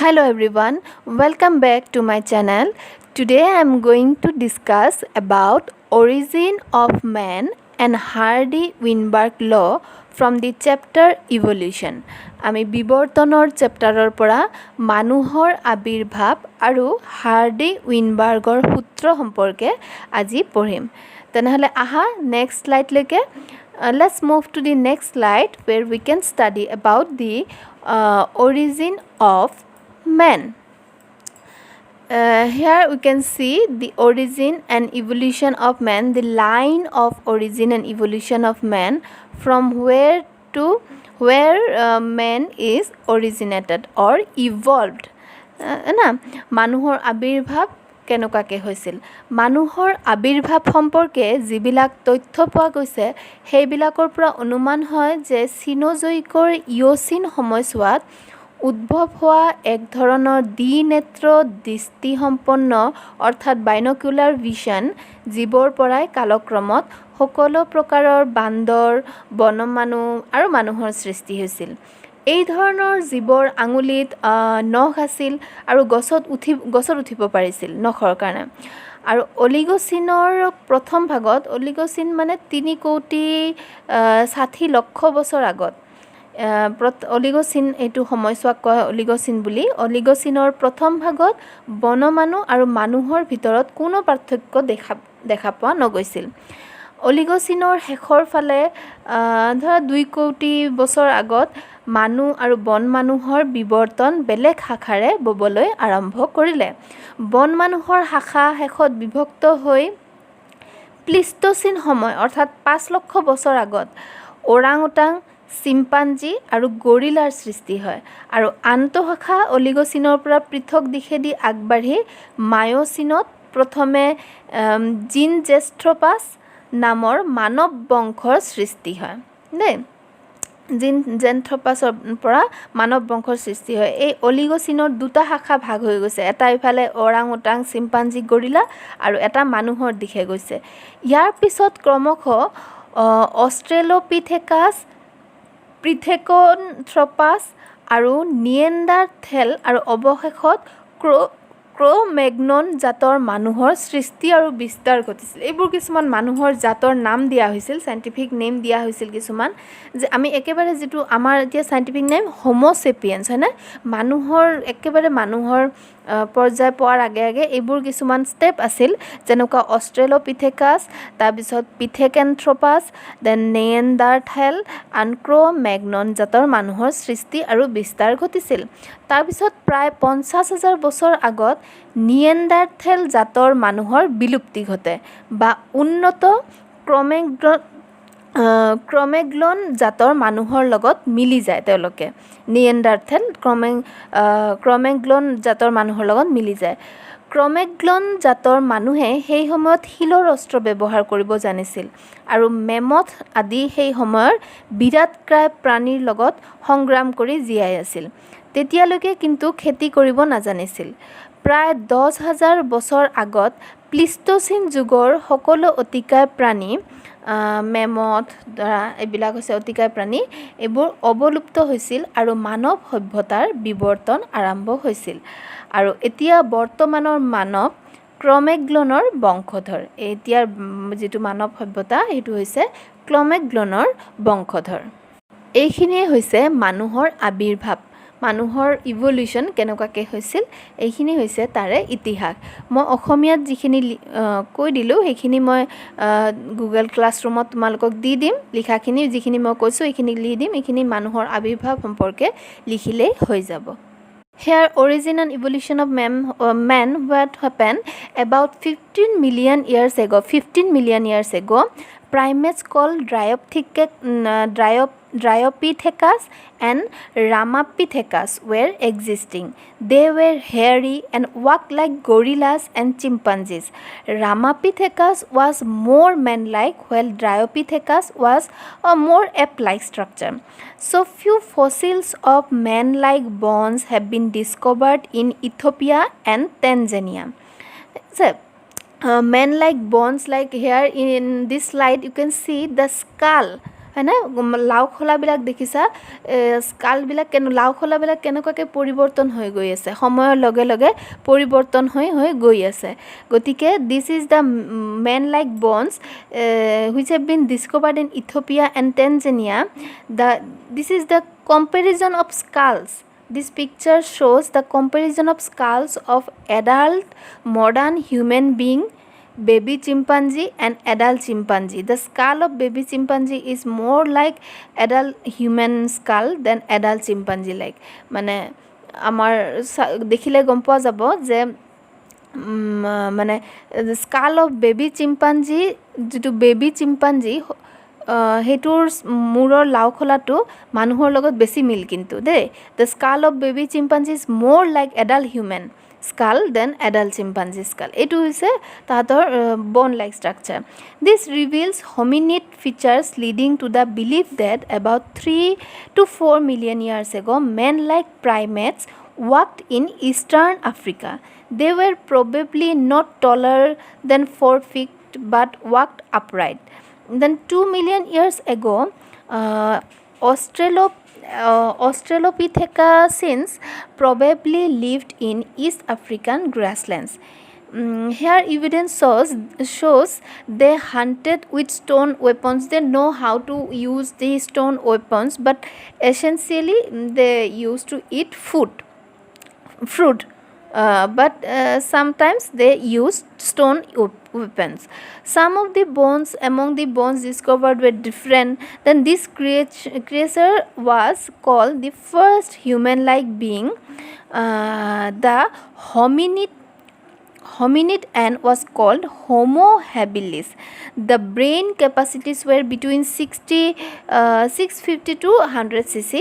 Hello everyone, welcome back to my channel. Today I am going to discuss about origin of man and Hardy-Weinberg law from the chapter evolution. আমি বিবৰ্তনৰ চেপ্টাৰৰ পৰা মানুহৰ আবিৰ্ভাৱ আৰু হাৰ্ডি-উইনবাৰ্গৰ সূত্ৰ সম্পৰ্কে আজি পঢ়িম। তেনেহলে আহা next স্লাইডলৈকে let's move to the next slide where we can study about the origin of man. Here we can see the origin and evolution of man, the line of origin and evolution of man from where to where man is originated or evolved. না মানুহৰ আবিৰ্ভাৱ কেনেকুৱাকৈ হৈছিল মানুহৰ আবিৰ্ভাৱ সম্পৰ্কে যিবিলাক তথ্য পোৱা গৈছে সেইবিলাকৰ পৰা অনুমান হয় যে চিনোজয়িকৰ ইঅ'চিন সময়ছোৱাত উদ্ভৱ হোৱা এক ধৰণৰ দ্বিনেত্ৰ দৃষ্টিসম্পন্ন অৰ্থাৎ বাইনকুলাৰ ভিজন জীৱৰ পৰাই কালক্ৰমত সকলো প্ৰকাৰৰ বান্দৰ বনমানু আৰু মানুহৰ সৃষ্টি হৈছিল এই ধৰণৰ জীৱৰ আঙুলিত নখ আছিল আৰু গছত উঠিব পাৰিছিল নখৰ কাৰণে আৰু অলিগচিনৰ প্ৰথম ভাগত অলিগচিন মানে 3 কোটি 60 লক্ষ বছৰ আগত অলিগচিন এইটো সময়ছোৱাক কয় অলিগচিন বুলি অলিগচিনৰ প্ৰথম ভাগত বনমানু আৰু মানুহৰ ভিতৰত কোনো পাৰ্থক্য দেখা পোৱা নগৈছিল অলিগচিনৰ শেষৰ ফালে ধৰা 2 কোটি বছৰ আগত মানুহ আৰু বন মানুহৰ বিৱৰ্তন বেলেগ শাখাৰে ববলৈ আৰম্ভ কৰিলে বন মানুহৰ শাখা শেষত বিভক্ত হৈ প্লিষ্টচিন সময় অৰ্থাৎ 5 লক্ষ বছৰ আগত ওৰাংউটাং চিম্পাঞ্জী আৰু গৰিলাৰ সৃষ্টি হয় আৰু আন্তঃশাখা অলিগচিনৰ পৰা পৃথক দিশেদি আগবাঢ়ি মায়োচিনত প্ৰথমে জিনজেষ্ট্ৰপাছ নামৰ মানৱ বংশৰ সৃষ্টি হয় দেই জিনজেন্থ্ৰপাছৰ পৰা মানৱ বংশৰ সৃষ্টি হয় এই অলিগচিনৰ দুটা শাখা ভাগ হৈ গৈছে এটা ইফালে ওৰাংউটাং চিম্পাঞ্জী গৰিলা আৰু এটা মানুহৰ দিশে গৈছে ইয়াৰ পিছত ক্ৰমশ অষ্ট্ৰেলোপিথেকাছ পিথেকন্থ্ৰপাছ আৰু নিয়েণ্ডাৰথেল আৰু অৱশেষত ক্ৰ'মেগনন জাতৰ মানুহৰ সৃষ্টি আৰু বিস্তাৰ ঘটিছিল এইবোৰ কিছুমান মানুহৰ জাতৰ নাম দিয়া হৈছিল সাইন্টিফিক নেম দিয়া হৈছিল কিছুমান যে আমি একেবাৰে যেটো আমাৰ এতিয়া সাইন্টিফিক নেম হোমোসেপিয়েন্স হয় না মানুহৰ একেবাৰে মানুহৰ পৰ্যায় পোৱাৰ আগে আগে এইবোৰ কিছুমান ষ্টেপ আছিল যেনেকুৱা অষ্ট্ৰেলোপিথেকাছ তাৰ পিছত পিথেকেন্থ্ৰপাছ দেন নিয়েণ্ডাৰথেল আৰু ক্ৰ'মেগনন জাতৰ মানুহৰ সৃষ্টি আৰু বিস্তাৰ ঘটিছিল তাৰ পিছত প্ৰায় 50,000 বছৰ আগত নিয়েণ্ডাৰথেল জাতৰ মানুহৰ বিলুপ্তি ঘটে বা উন্নত ক্ৰ'মেগনন জাতৰ মানুহৰ লগত মিলি যায় তেওঁলোকে নিয়েণ্ডাৰথেল ক্ৰ'মেগনন জাতৰ মানুহৰ লগত মিলি যায় ক্ৰ'মেগনন জাতৰ মানুহে সেই সময়ত শিলৰ অস্ত্ৰ ব্যৱহাৰ কৰিব জানিছিল আৰু মেমথ আদি সেই সময়ৰ বিৰাটকায় প্ৰাণীৰ লগত সংগ্ৰাম কৰি জীয়াই আছিল তেতিয়ালৈকে কিন্তু খেতি কৰিব নাজানিছিল প্ৰায় 10,000 বছৰ আগত প্লিষ্টচিন যুগৰ সকলো অতিকায় প্ৰাণী মেমথ ধৰা এইবিলাক হৈছে অতিকায় প্ৰাণী এইবোৰ অৱলুপ্ত হৈছিল আৰু মানৱ সভ্যতাৰ বিৱৰ্তন আৰম্ভ হৈছিল আৰু এতিয়া বৰ্তমানৰ মানৱ ক্ৰ'মেগননৰ বংশধৰ এতিয়াৰ যেটো মানৱ সভ্যতা সেইটো হৈছে ক্ৰ'মেগননৰ বংশধৰ এইখিনিয়ে হৈছে মানুহৰ আবিৰ্ভাৱ মানুহৰ ইভলিউশন কেনেকুৱাকৈ হৈছিল এইখিনি হৈছে তাৰে ইতিহাস মই অসমীয়াত যিখিনি কৈ দিলোঁ সেইখিনি মই গুগল ক্লাছৰুমত তোমালোকক দি দিম লিখাখিনি যিখিনি মই কৈছোঁ এইখিনি লিখি দিম এইখিনি মানুহৰ আবিৰ্ভাৱ সম্পৰ্কে লিখিলেই হৈ যাব Here, origin and evolution of man what happened about 15 million years ago. 15 million years ago, primates called Dryopithecus and Ramapithecus were existing. They were hairy and walked like gorillas and chimpanzees. Ramapithecus was more man-like while Dryopithecus was a more ape-like structure. So few fossils of man-like bones have been discovered in Ethiopia and Tanzania. So, man-like bones like here in this slide you can see the skull হয়নে লাও খোলাবিলাক দেখিছা স্কালবিলাক লাও খোলাবিলাক কেনেকুৱাকৈ পৰিৱৰ্তন হৈ গৈ আছে সময়ৰ লগে লগে পৰিৱৰ্তন হৈ গৈ আছে গতিকে this is the man like bones which have been discovered in Ethiopia and Tanzania this is the comparison of skulls. This picture shows the comparison of skulls of adult modern human being, baby chimpanzee and adult chimpanzee. The skull of baby chimpanzee is more like adult human skull than adult chimpanzee like. মানে আমাৰ দেখিলে গম পোৱা যাব যে মানে skull of baby chimpanzee যিটো baby chimpanzee সেইটোৰ মূৰৰ লাওখোলাটো মানুহৰ লগত বেছি মিল কিন্তু they the skull of baby chimpanzee is more like adult human skull than adult chimpanzee skull এইটো হৈছে তাহাঁতৰ bone like structure this reveals hominid features leading to the belief that about 3 to 4 million years ago men like primates walked in eastern Africa. They were probably not taller than 4 feet but walked upright. Then 2 million years ago, Australopithecines probably lived in East African grasslands. Here evidence shows they hunted with stone weapons. They know how to use the stone weapons, but essentially they used to eat fruit. But sometimes they used stone weapons. Some of the bones among the bones discovered were different. Then this creature was called the first human-like being, the hominid and was called Homo habilis. The brain capacities were between 650 to 100 cc.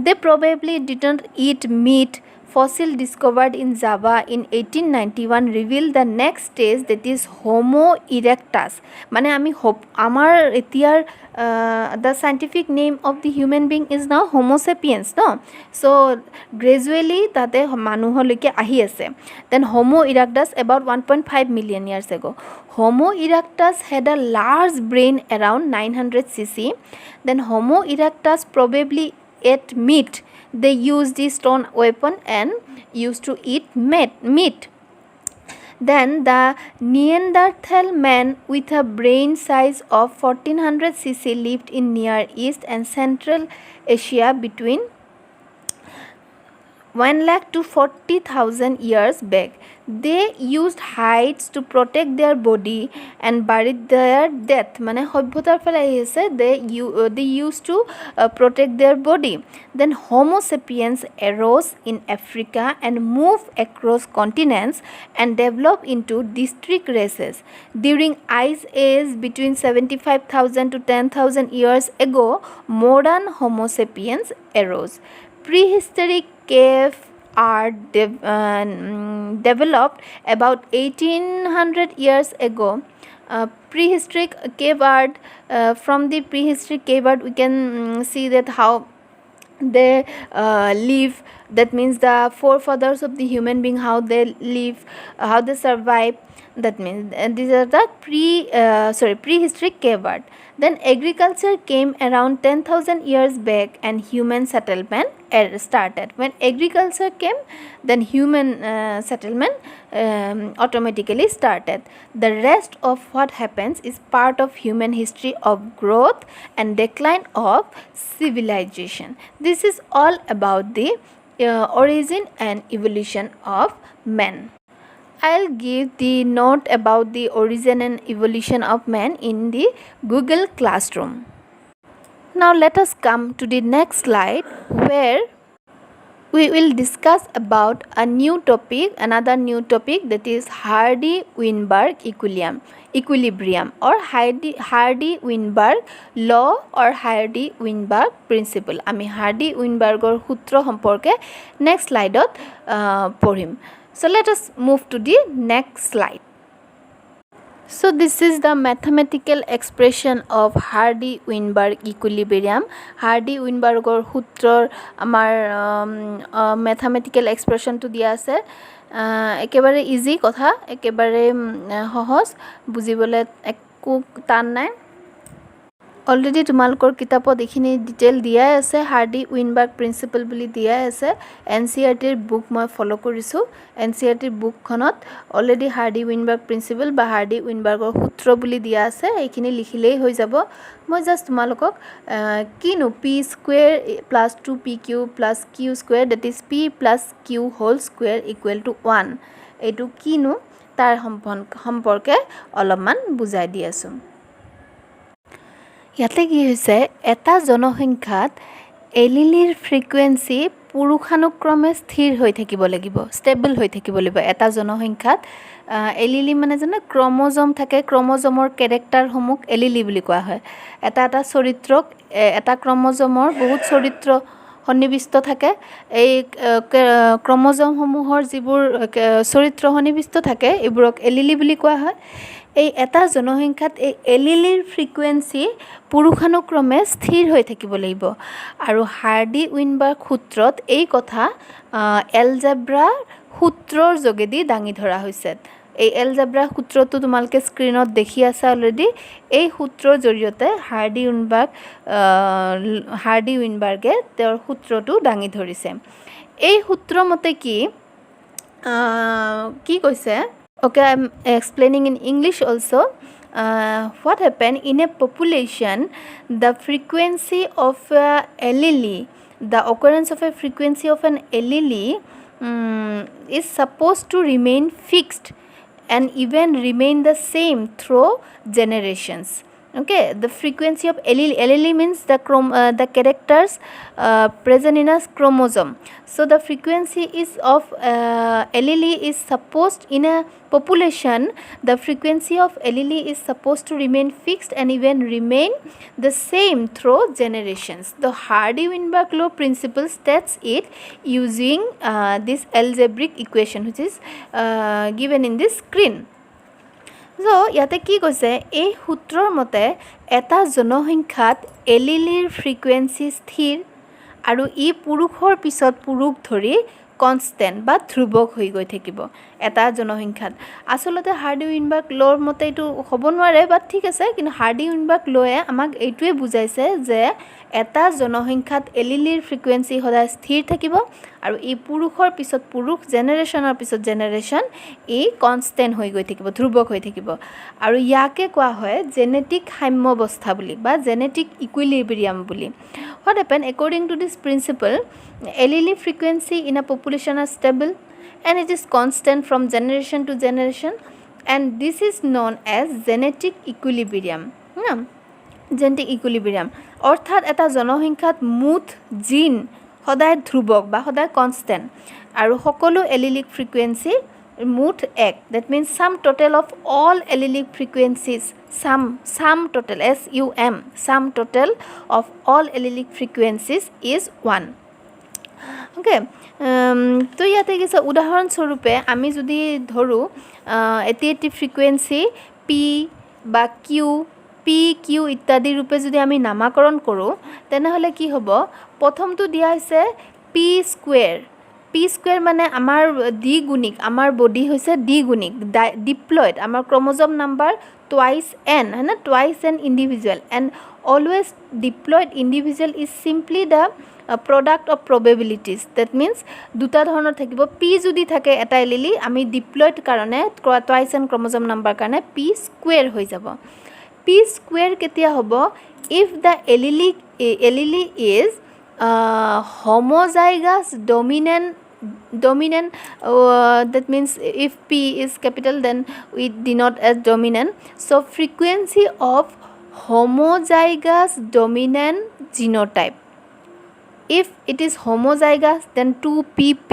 They probably didn't eat meat. Fossil discovered in Java in 1891 revealed the next stage, that is Homo erectus. মানে আমি আমাৰ এতিয়াৰ the scientific name of the human being is now Homo sapiens, no? So gradually তাতে মানুহলৈকে আহি আছে. Then Homo erectus about 1.5 million years ago. Homo erectus had a large brain around 900 cc. Then Homo erectus probably ate meat. They used the stone weapon and used to eat meat. Then the Neanderthal man with a brain size of 1400 cc lived in Near East and Central Asia between 1 lakh to 40,000 years back. They used hides to protect their body and buried their death. মানে সভ্যতাৰ ফালে আহিছে they used to protect their body. Then Homo sapiens arose in Africa and moved across continents and developed into distinct races. During Ice Age between 75,000 to 10,000 years ago, modern Homo sapiens arose. Prehistoric cave art developed about 1800 years ago. Prehistoric cave art, from the prehistoric cave art we can see that how they live, that means the forefathers of the human being, how they live, how they survive, that means these are the prehistoric cave art. Then agriculture came around 10,000 years back and human settlement started. When agriculture came, then human settlement automatically started. The rest of what happens is part of human history of growth and decline of civilization. This is all about the origin and evolution of man. I'll give the note about the origin and evolution of man in the Google Classroom. Now let us come to the next slide, where we will discuss about another new topic, that is Hardy-Weinberg equilibrium or Hardy-Weinberg law or Hardy-Weinberg principle. আমি Hardy-Weinbergৰ সূত্ৰ সম্পৰ্কে next slideত পঢ়িম. So let us move to the next slide. So this is the mathematical expression of Hardy-Weinberg equilibrium. Hardy-Weinbergৰ সূত্ৰৰ আমাৰ mathematical expression to দিয়া আছে. একেবাৰে easy কথা, একেবাৰে সহজ, বুজিবলৈ একো টান নাই. অলৰেডি তোমালোকৰ কিতাপত এইখিনি ডিটেইল দিয়াই আছে হাৰ্ডি উইনবাৰ্গ প্ৰিন্সিপল বুলি দিয়াই আছে NCERTৰ বুক মই ফ'ল' কৰিছোঁ NCERTৰ বুকখনত অলৰেডি হাৰ্ডি উইনবাৰ্গ প্ৰিন্সিপল বা হাৰ্ডি উইনবাৰ্গৰ সূত্ৰ বুলি দিয়া আছে এইখিনি লিখিলেই হৈ যাব মই জাষ্ট তোমালোকক কিনো p square plus 2pq plus q square that is p plus q whole square equal to 1 এইটো কিনো তাৰ সম্পৰ্কে অলপমান বুজাই দি আছোঁ ইয়াতে কি হৈছে এটা জনসংখ্যাত এলিলিৰ ফ্ৰিকুৱেন্সি পুৰুষানুক্ৰমে স্থিৰ হৈ থাকিব লাগিব ষ্টেবল হৈ থাকিব লাগিব এটা জনসংখ্যাত এলিলি মানে জানে ক্ৰমোজম থাকে ক্ৰমোজমৰ কেৰেক্টাৰসমূহ এলিলি বুলি কোৱা হয় এটা চৰিত্ৰক এটা ক্ৰমোজমৰ বহুত চৰিত্ৰ সন্নিবিষ্ট থাকে এই ক্ৰমোজমসমূহৰ যিবোৰ চৰিত্ৰ সন্নিবিষ্ট থাকে এইবোৰক এলিলি বুলি কোৱা হয় এই এটা জনসংখ্যাত এই এলিলিৰ ফ্ৰিকুৱেন্সি পুৰুষানুক্ৰমে স্থিৰ হৈ থাকিব লাগিব আৰু হাৰ্ডি উইনবাৰ্গ সূত্ৰত এই কথা এলজেব্ৰা সূত্ৰৰ যোগেদি দাঙি ধৰা হৈছে এই এলজেব্ৰা সূত্ৰটো তোমালোকে স্ক্ৰীনত দেখি আছা অলৰেডি এই সূত্ৰৰ জৰিয়তে হাৰ্ডি উইনবাৰ্গে তেওঁৰ সূত্ৰটো দাঙি ধৰিছে এই সূত্ৰ মতে কি কৈছে Okay, I'm explaining in English also. What happened in a population, the frequency of allele, the occurrence of a frequency of an allele is supposed to remain fixed and even remain the same through generations. Okay, the frequency of allele means the characters present in a chromosome. So the frequency is of allele is supposed in a population the frequency of allele is supposed to remain fixed and even remain the same through generations. The Hardy-Weinberg law principle states it using this algebraic equation which is given in this screen. So ইয়াতে কি কৈছে এই সূত্ৰৰ মতে এটা জনসংখ্যাত এলিলিৰ frequency স্থিৰ আৰু ই পুৰুষৰ পিছত পুৰুষ ধৰি কনষ্টেণ্ট বা ধ্ৰুৱক হৈ গৈ থাকিব এটা জনসংখ্যাত আচলতে হাৰ্ডি উইনবাৰ্গ ল'ৰ মতে এইটো হ'ব নোৱাৰে বাট ঠিক আছে কিন্তু হাৰ্ডি উইনবাৰ্গ ল'য়ে আমাক এইটোৱে বুজাইছে যে এটা জনসংখ্যাত এলিলিৰ ফ্ৰিকুৱেন্সি সদায় স্থিৰ থাকিব আৰু ই পুৰুষৰ পিছত পুৰুষ জেনেৰেশ্যনৰ পিছত জেনেৰেশ্যন ই কনষ্টেণ্ট হৈ গৈ থাকিব ধ্ৰুৱক হৈ থাকিব আৰু ইয়াকে কোৱা হয় জেনেটিক সাম্যাৱস্থা বুলি বা জেনেটিক ইকুইলিব্ৰিয়াম বুলি What happened according to this principle allele frequency in a population are stable and it is constant from generation to generation and this is known as genetic equilibrium genetic equilibrium অৰ্থাৎ এটা জনসংখ্যাত মুঠ জিন সদায় ধ্ৰুৱক বা সদায় constant আৰু সকলো allylic frequency মুঠ এক that means sum total of all allelic frequencies sum total sum total of all allelic frequencies is 1 okay তো ইয়াতে কিছু উদাহৰণস্বৰূপে আমি যদি ধৰো এটি ফ্ৰিকুৱেন্সি p বা q p q ইত্যাদি ৰূপে যদি আমি নামাকৰণ কৰোঁ তেনেহলে কি হ'ব প্ৰথমটো দিয়া হৈছে p স্কুৱেৰ মানে আমাৰ দ্বিগুণিক আমাৰ বডি হৈছে দ্বিগুণিক ডিপ্লয়েড আমাৰ ক্ৰমোজম নাম্বাৰ টুৱাইছ n হয় না twice n individual and always diploid individual is simply the product of probabilities that means দুটা ধৰণৰ থাকিব পি যদি থাকে এটা এলিলি আমি ডিপ্লয়েড কাৰণে টুৱাইছ n ক্ৰমোজম নাম্বাৰ কাৰণে পি স্কুৱেৰ হৈ যাব পি স্কুৱেৰ কেতিয়া হ'ব if the allele is homozygous dominant that means if p is capital then we denote as dominant so frequency of homozygous dominant genotype if it is homozygous then 2pp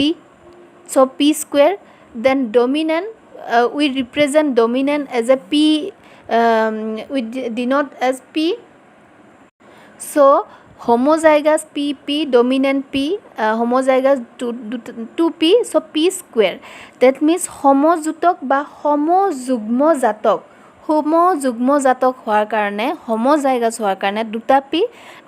so p square then dominant we represent dominant as a p we denote as p so homozygous pp dominant p homozygous 2p so p square that means সমযুতক বা সমযুগ্ম জাতক সমযুগ্ম জাতক হোৱাৰ কাৰণে homozygous হোৱাৰ কাৰণে দুটা P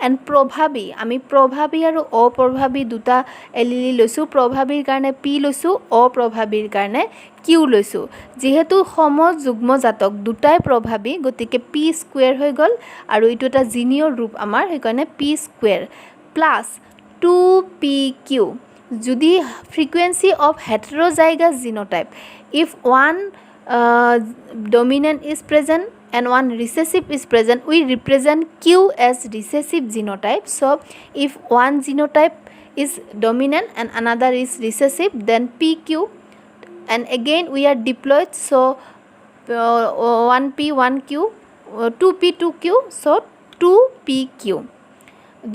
and প্ৰভাৱী আমি প্ৰভাৱী আৰু অপ্ৰভাৱী দুটা এলিলি লৈছোঁ প্ৰভাৱীৰ কাৰণে পি লৈছোঁ অপ্ৰভাৱীৰ কাৰণে কিউ লৈছোঁ যিহেতু সমযুগ্ম জাতক দুটাই প্ৰভাৱী গতিকে পি স্কুৱেৰ হৈ গ'ল আৰু এইটো এটা জিনিয়ৰ ৰূপ আমাৰ সেইকাৰণে পি স্কুৱেৰ প্লাছ 2pq যদি frequency of heterozygous genotype if one dominant is present and one recessive is present we represent q as recessive genotype so if one genotype is dominant and another is recessive then pq and again we are diploid so 1p 1q 2p 2q so 2pq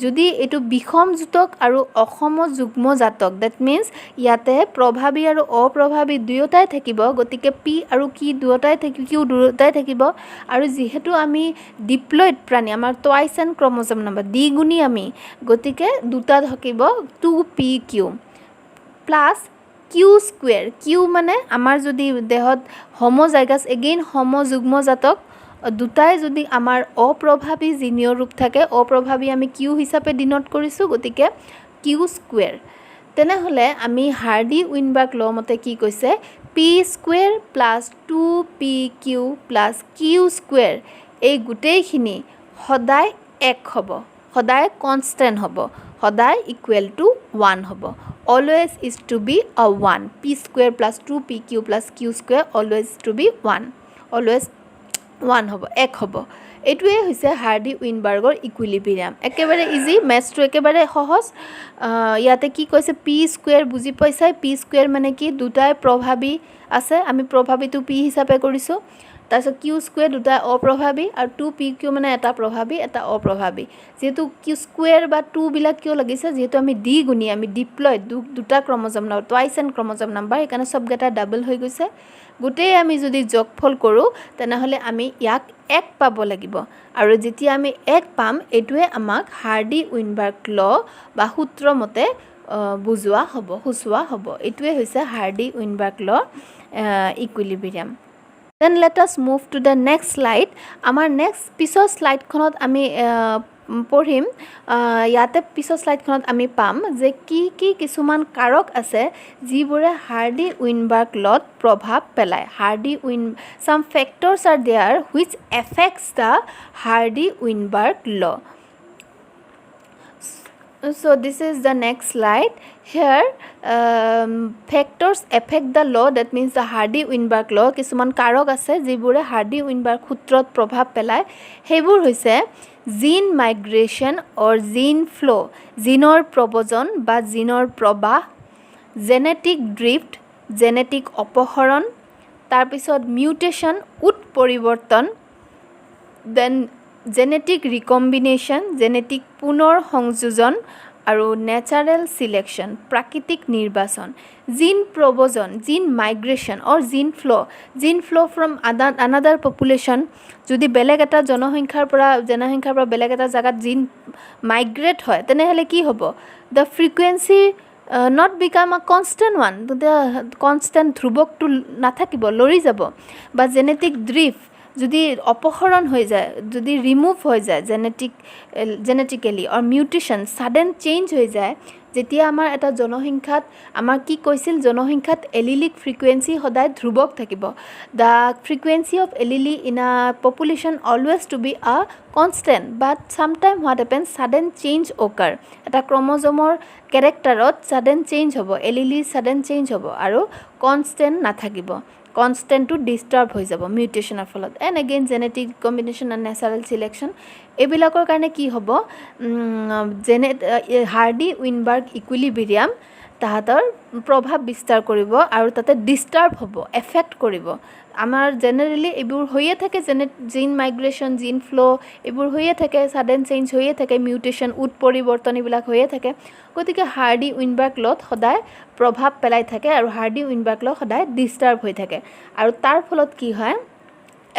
যদি এটো বিষম যুতক আৰু অসমযুগ্ম জাতক that means ইয়াতে প্ৰভাৱী আৰু অপ্ৰভাৱী দুয়োটাই থাকিব গতিকে পি আৰু কি দুয়োটাই থাকিব কিউ দুয়োটাই থাকিব আৰু যেহেতু আমি ডিপ্লয়েড প্ৰাণী আমাৰ টুৱাইস এন ক্ৰমোজম নাম্বাৰ দ্বিগুণী আমি গতিকে দুটা থাকিব 2pq plus Q square Q মানে আমাৰ যদি দেহত homozygous এগেইন সমযুগ্ম জাতক দুটাই যদি আমাৰ অপ্ৰভাৱী জিনিয়ৰ ৰূপ থাকে অপ্ৰভাৱী আমি কিউ হিচাপে ডিনোট কৰিছোঁ গতিকে কিউ স্কুৱেৰ তেনেহ'লে আমি হাৰ্ডি উইনবাৰ্গ ল মতে কি কৈছে P square plus 2pq plus Q square এই গোটেইখিনি সদায় এক হ'ব সদায় কনষ্টেণ্ট হ'ব সদায় ইকুৱেল টু 1 হ'ব always is to be a 1 p square plus 2pq plus q square always to be 1 always 1 হ'ব এক হ'ব এটোৱে হৈছে হাৰ্ডি উইনবাৰ্গৰ ইকুইলিব্ৰিয়াম একেবাৰে ইজি ম্যাথটো একেবাৰে সহজ ইয়াতে কি কৈছে পি স্কুৱেৰ বুজি পাইছাই পি স্কুৱেৰ মানে কি দুটাই প্ৰভাৱী আছে আমি প্ৰভাৱীটো পি হিচাপে কৰিছোঁ তাৰপিছত কিউ স্কুৱেৰ দুটা অপ্ৰভাৱী আৰু 2pq মানে এটা প্ৰভাৱী এটা অপ্ৰভাৱী যেহেতু কিউ স্কুৱেৰ বা 2 বিলাক কিয় লাগিছে যেহেতু আমি দ্বিগুণী আমি ডিপ্লয়েড দুটা chromosome number twice N chromosome number সেইকাৰণে সবগেটা ডাবল হৈ গৈছে গোটেই আমি যদি যোগফল কৰোঁ তেনেহ'লে আমি ইয়াক এক পাব লাগিব আৰু যেতিয়া আমি এক পাম এটোৱে আমাক হাৰ্ডি উইনবাৰ্গ ল বা সূত্ৰ মতে বুজোৱা হ'ব হুচোৱা হ'ব এটোৱে হৈছে হাৰ্ডি উইনবাৰ্গ ল ইকুইলিব্ৰিয়াম Then let us move to the next slide. Our next পিছৰ স্লাইডখনত আমি পঢ়িম ইয়াতে পিছৰ স্লাইডখনত আমি পাম যে কি কিছুমান কাৰক আছে যিবোৰে হাৰ্ডি উইনবাৰ্গ লত প্ৰভাৱ পেলায় Hardy some factors are there which affects the Hardy Weinberg law. So this is the next slide. Here factors affect the law that means the Hardy Weinberg law কিছুমান কাৰক আছে যিবোৰে Hardy Weinberg সূত্ৰত প্ৰভাৱ পেলায় সেইবোৰ হৈছে জিন মাইগ্ৰেশ্যন অৰ জিন ফ্লো জিনৰ প্ৰব্ৰজন বা জিনৰ প্ৰবাহ জেনেটিক ড্ৰিফ্ট জেনেটিক অপহৰণ তাৰপিছত মিউটেশন উৎপৰিৱৰ্তন দেন জেনেটিক ৰিকম্বিনেশ্যন জেনেটিক পুনৰ সংযোজন আৰু নেচাৰেল সিলেকশন প্ৰাকৃতিক নিৰ্বাচন জিন প্ৰব্ৰজন gene migration or gene flow from another population যদি বেলেগ এটা জনসংখ্যাৰ পৰা বেলেগ এটা জাগাত জিন মাইগ্ৰেট হয় তেনেহলে কি হ'ব the frequency not become a constant one the constant ধ্ৰুৱকটো নাথাকিব লৰি যাব বা জেনেটিক ড্ৰিফ্ট যদি অপহৰণ হৈ যায় যদি ৰিমুভ হৈ যায় জেনেটিক্যালি অৰ মিউটেশন সাডেন চেঞ্জ হৈ যায় যেতিয়া আমাৰ এটা জনসংখ্যাত আমাৰ কি কৈছিল জনসংখ্যাত এলিলিক ফ্ৰিকুৱেন্সি সদায় ধ্ৰুৱক থাকিব the frequency of allele in a population always to be a constant but sometime what happens sudden change occur এটা ক্ৰমোজমৰ ক্যাৰেক্টাৰত sudden change হ'ব allele sudden change হ'ব আৰু কনস্ট্যান্ট নাথাকিব constant to disturb হৈ যাব মিউটেশনৰ ফলত and again genetic combination and natural selection এবিলাকৰ কাৰণে কি হ'ব হাৰ্ডি উইনবাৰ্গ ইকুইলিব্ৰিয়াম তাহাতৰ প্ৰভাৱ বিস্তাৰ কৰিব আৰু তাতে ডিস্টাৰ্ব হ'ব এফেক্ট কৰিব আমাৰ জেনাৰেলি এবোৰ হৈয়ে থাকে জিন মাইগ্ৰেশ্যন জিন ফ্লো এবোৰ হৈয়ে থাকে সাডেন চেঞ্জ হৈয়ে থাকে মিউটেশন উৎপৰিৱৰ্তন এবিলাক হৈয়ে থাকে গতিকে হাৰ্ডি উইনবাৰ্গ লত সদায় প্ৰভাৱ পেলাই থাকে আৰু হাৰ্ডি উইনবাৰ্গ ল সদায় ডিস্টাৰ্ব হৈ থাকে আৰু তাৰ ফলত কি হয়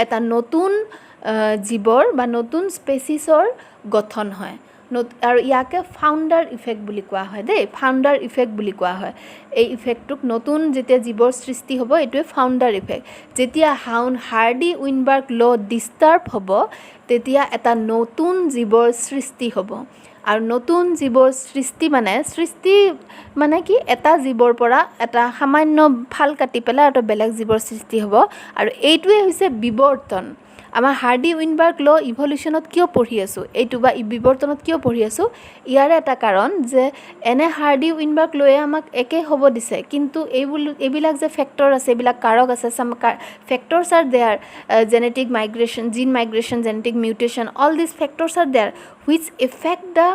এটা নতুন জীৱৰ বা নতুন স্পেচিছৰ গঠন হয় আৰু ইয়াকে ফাউণ্ডাৰ ইফেক্ট বুলি কোৱা হয় দেই, ফাউণ্ডাৰ ইফেক্ট বুলি কোৱা হয়। এই ইফেক্টটোক নতুন যেতিয়া জীৱৰ সৃষ্টি হ'ব এইটোৱে ফাউণ্ডাৰ ইফেক্ট। যেতিয়া হাৰ্ডি উইনবাৰ্গ ল' ডিষ্টাৰ্ব হ'ব তেতিয়া এটা নতুন জীৱৰ সৃষ্টি হ'ব। আৰু নতুন জীৱৰ সৃষ্টি মানে কি এটা জীৱৰ পৰা এটা সামান্য ফাল কাটি পেলাই এটা বেলেগ জীৱৰ সৃষ্টি হ'ব। আৰু এইটোৱে হৈছে বিৱৰ্তন। আমাৰ হাৰ্ডি উইনবাৰ্গ ল' ইভলিউশ্যনত কিয় পঢ়ি আছোঁ এইটো বা বিৱৰ্তনত কিয় পঢ়ি আছোঁ, ইয়াৰে এটা কাৰণ যে এনে হাৰ্ডি উইনবাৰ্গ লয়ে আমাক একে হ'ব দিছে, কিন্তু এইবিলাক যে ফেক্টৰ আছে, এইবিলাক কাৰক আছে, some factors are there, genetic migration, gene migration, genetic mutation, all this factors are there which affect the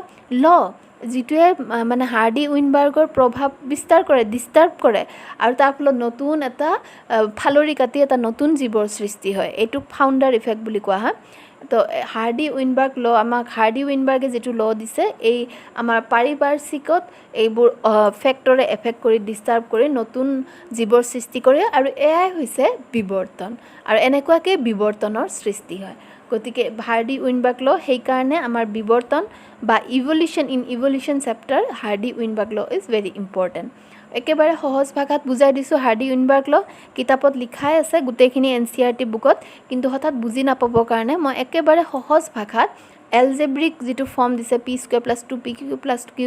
law', যিটোৱে মানে হাৰ্ডি উইনবাৰ্গৰ প্ৰভাৱ বিস্তাৰ কৰে, ডিষ্টাৰ্ব কৰে, আৰু তাৰ ফলত নতুন এটা ফালৰি কাটি এটা নতুন জীৱৰ সৃষ্টি হয়। এইটোক ফাউণ্ডাৰ ইফেক্ট বুলি কোৱা হয়। তো হাৰ্ডি উইনবাৰ্গ ল' আমাক হাৰ্ডি উইনবাৰ্গে যিটো ল' দিছে, এই আমাৰ পাৰিপাৰ্শ্বিকত এইবোৰ ফেক্টৰে এফেক্ট কৰি ডিষ্টাৰ্ব কৰি নতুন জীৱৰ সৃষ্টি কৰে, আৰু এয়াই হৈছে বিৱৰ্তন। আৰু এনেকুৱাকৈ বিৱৰ্তনৰ সৃষ্টি হয়। গতিকে হাৰ্ডি উইনবাৰ্গ ল' সেইকাৰণে আমাৰ বিৱৰ্তন বা ইভলিউশ্যন চেপ্টাৰ হাৰ্ডি উইনবাৰ্গ ল' ইজ ভেৰি ইম্পৰ্টেণ্ট। একেবাৰে সহজ ভাষাত বুজাই দিছোঁ হাৰ্ডি উইনবাৰ্গ ল'। কিতাপত লিখাই আছে গোটেইখিনি NCERT বুকত, কিন্তু হঠাৎ বুজি নাপাবৰ কাৰণে মই একেবাৰে সহজ ভাষাত এলজেব্ৰিক যিটো ফৰ্ম দিছে p² + 2pq + q²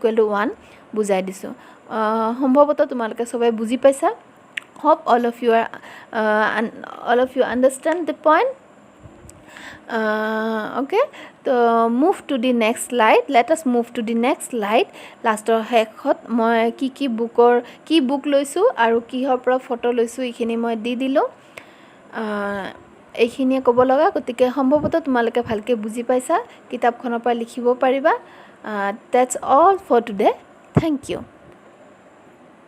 = 1 বুজাই দিছোঁ। সম্ভৱতঃ তোমালোকে সবাই বুজি পাইছা। hope all of you understand the point. Okay, তো move to the next slide. Let us move to the next slide. লাষ্টৰ শেষত মই কি বুক লৈছোঁ আৰু কিহৰ পৰা ফটো লৈছোঁ এইখিনি মই দি দিলোঁ। এইখিনিয়ে ক'ব লগা, গতিকে সম্ভৱতঃ তোমালোকে ভালকৈ বুজি পাইছা, কিতাপখনৰ পৰা লিখিব পাৰিবা। That's all for today. Thank you.